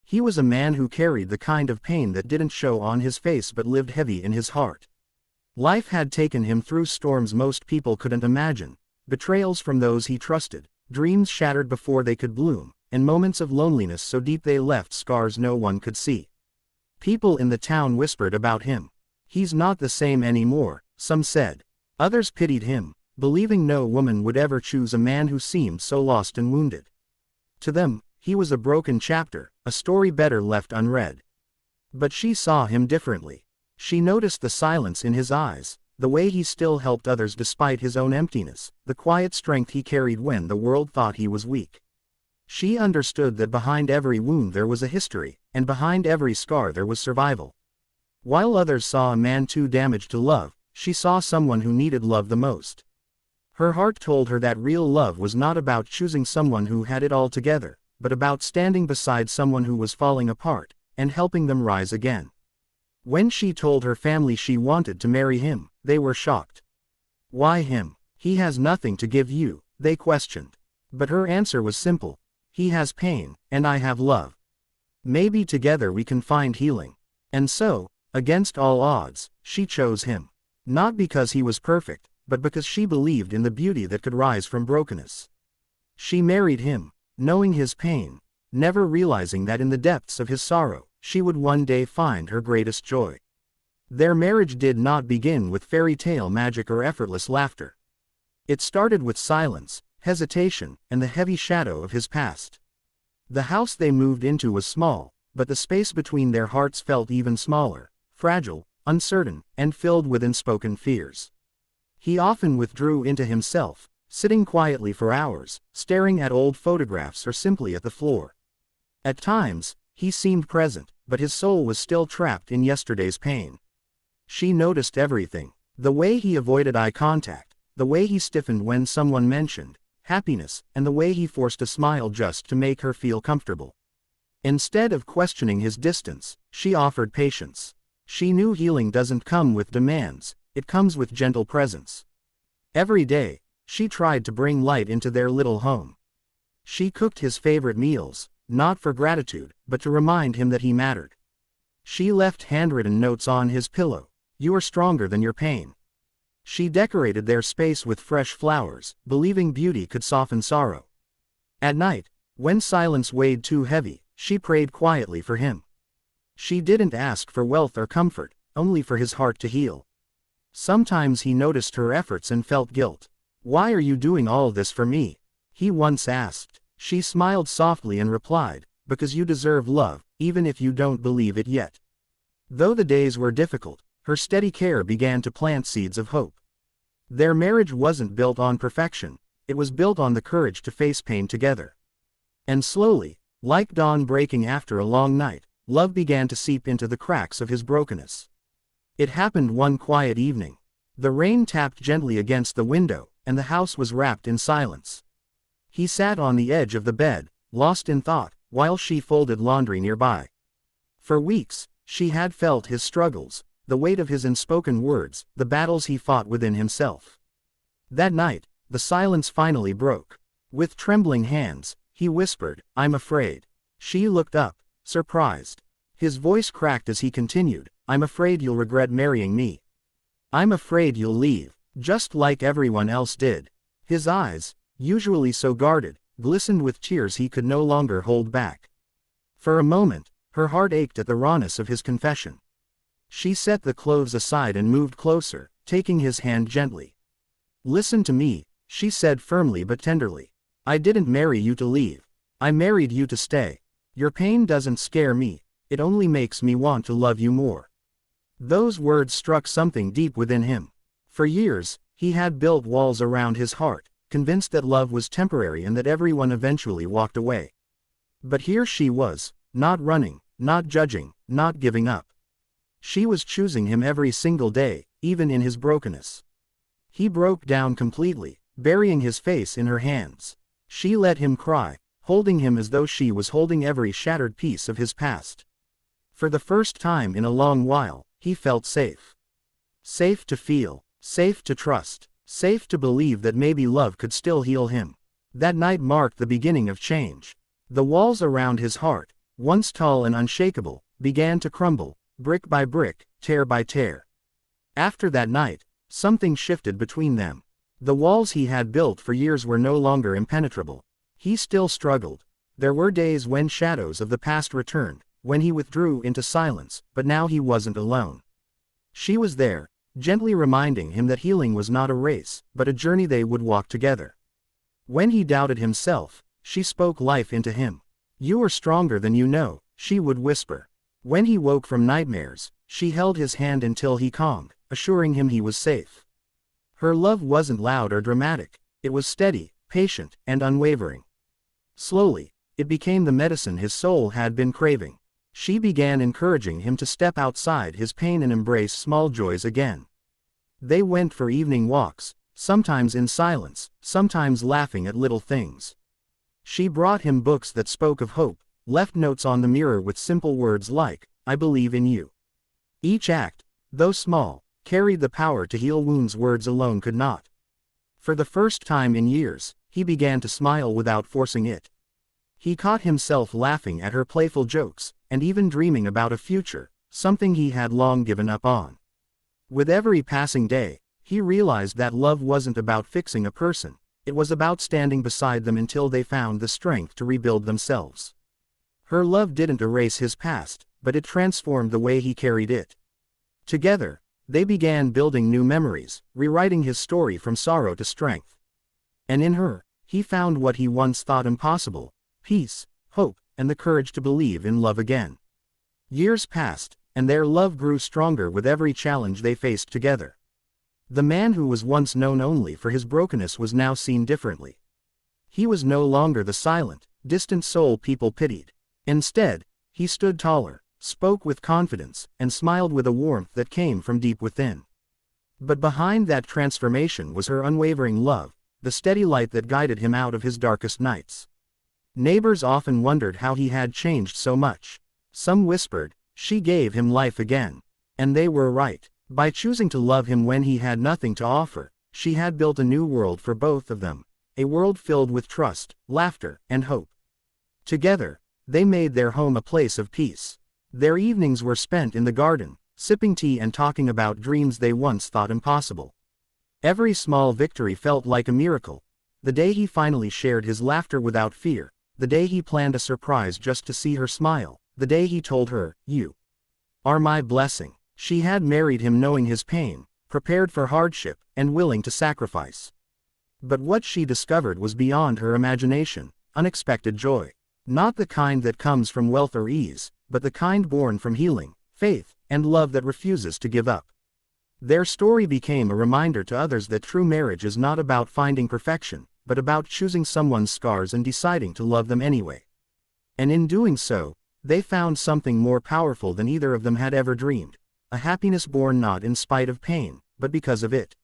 He was a man who carried the kind of pain that didn't show on his face but lived heavy in his heart. Life had taken him through storms most people couldn't imagine, betrayals from those he trusted, dreams shattered before they could bloom, and moments of loneliness so deep they left scars no one could see. People in the town whispered about him. "He's not the same anymore," some said. Others pitied him, believing no woman would ever choose a man who seemed so lost and wounded. To them, he was a broken chapter, a story better left unread. But she saw him differently. She noticed the silence in his eyes, the way he still helped others despite his own emptiness, the quiet strength he carried when the world thought he was weak. She understood that behind every wound there was a history, and behind every scar there was survival. While others saw a man too damaged to love, she saw someone who needed love the most. Her heart told her that real love was not about choosing someone who had it all together, but about standing beside someone who was falling apart, and helping them rise again. When she told her family she wanted to marry him, they were shocked. "Why him? He has nothing to give you," they questioned. But her answer was simple. "He has pain, and I have love. Maybe together we can find healing." And so, against all odds, she chose him. Not because he was perfect, but because she believed in the beauty that could rise from brokenness. She married him, knowing his pain, never realizing that in the depths of his sorrow, she would one day find her greatest joy. Their marriage did not begin with fairy tale magic or effortless laughter. It started with silence, hesitation, and the heavy shadow of his past. The house they moved into was small, but the space between their hearts felt even smaller, fragile, uncertain, and filled with unspoken fears. He often withdrew into himself, sitting quietly for hours, staring at old photographs or simply at the floor. At times, he seemed present, but his soul was still trapped in yesterday's pain. She noticed everything: the way he avoided eye contact, the way he stiffened when someone mentioned happiness, and the way he forced a smile just to make her feel comfortable. Instead of questioning his distance, she offered patience. She knew healing doesn't come with demands, it comes with gentle presence. Every day, she tried to bring light into their little home. She cooked his favorite meals, not for gratitude, but to remind him that he mattered. She left handwritten notes on his pillow: "You are stronger than your pain." She decorated their space with fresh flowers, believing beauty could soften sorrow. At night, when silence weighed too heavy, she prayed quietly for him. She didn't ask for wealth or comfort, only for his heart to heal. Sometimes he noticed her efforts and felt guilt. "Why are you doing all this for me?" he once asked. She smiled softly and replied, "Because you deserve love, even if you don't believe it yet." Though the days were difficult, her steady care began to plant seeds of hope. Their marriage wasn't built on perfection, it was built on the courage to face pain together. And slowly, like dawn breaking after a long night, love began to seep into the cracks of his brokenness. It happened one quiet evening. The rain tapped gently against the window, and the house was wrapped in silence. He sat on the edge of the bed, lost in thought, while she folded laundry nearby. For weeks, she had felt his struggles, the weight of his unspoken words, the battles he fought within himself. That night, the silence finally broke. With trembling hands, he whispered, "I'm afraid." She looked up, surprised. His voice cracked as he continued, "I'm afraid you'll regret marrying me. I'm afraid you'll leave, just like everyone else did." His eyes, usually so guarded, glistened with tears he could no longer hold back. For a moment, her heart ached at the rawness of his confession. She set the clothes aside and moved closer, taking his hand gently. "Listen to me," she said firmly but tenderly. "I didn't marry you to leave. I married you to stay. Your pain doesn't scare me, it only makes me want to love you more." Those words struck something deep within him. For years, he had built walls around his heart, convinced that love was temporary and that everyone eventually walked away. But here she was, not running, not judging, not giving up. She was choosing him every single day, even in his brokenness. He broke down completely, burying his face in her hands. She let him cry, holding him as though she was holding every shattered piece of his past. For the first time in a long while, he felt safe. Safe to feel, safe to trust, safe to believe that maybe love could still heal him. That night marked the beginning of change. The walls around his heart, once tall and unshakable, began to crumble, brick by brick, tear by tear. After that night, something shifted between them. The walls he had built for years were no longer impenetrable. He still struggled. There were days when shadows of the past returned, when he withdrew into silence, but now he wasn't alone. She was there, gently reminding him that healing was not a race, but a journey they would walk together. When he doubted himself, she spoke life into him. "You are stronger than you know," she would whisper. When he woke from nightmares, she held his hand until he calmed, assuring him he was safe. Her love wasn't loud or dramatic, it was steady, patient, and unwavering. Slowly, it became the medicine his soul had been craving. She began encouraging him to step outside his pain and embrace small joys again. They went for evening walks, sometimes in silence, sometimes laughing at little things. She brought him books that spoke of hope, left notes on the mirror with simple words like, "I believe in you." Each act, though small, carried the power to heal wounds words alone could not. For the first time in years, he began to smile without forcing it. He caught himself laughing at her playful jokes, and even dreaming about a future, something he had long given up on. With every passing day, he realized that love wasn't about fixing a person, it was about standing beside them until they found the strength to rebuild themselves. Her love didn't erase his past, but it transformed the way he carried it. Together, they began building new memories, rewriting his story from sorrow to strength. And in her, he found what he once thought impossible: peace, hope, and the courage to believe in love again. Years passed, and their love grew stronger with every challenge they faced together. The man who was once known only for his brokenness was now seen differently. He was no longer the silent, distant soul people pitied. Instead, he stood taller, spoke with confidence, and smiled with a warmth that came from deep within. But behind that transformation was her unwavering love, the steady light that guided him out of his darkest nights. Neighbors often wondered how he had changed so much. Some whispered, "She gave him life again." And they were right. By choosing to love him when he had nothing to offer, she had built a new world for both of them, a world filled with trust, laughter, and hope. Together, they made their home a place of peace. Their evenings were spent in the garden, sipping tea and talking about dreams they once thought impossible. Every small victory felt like a miracle. The day he finally shared his laughter without fear, the day he planned a surprise just to see her smile, the day he told her, "You are my blessing." She had married him knowing his pain, prepared for hardship, and willing to sacrifice. But what she discovered was beyond her imagination: unexpected joy. Not the kind that comes from wealth or ease, but the kind born from healing, faith, and love that refuses to give up. Their story became a reminder to others that true marriage is not about finding perfection, but about choosing someone's scars and deciding to love them anyway. And in doing so, they found something more powerful than either of them had ever dreamed: a happiness born not in spite of pain, but because of it.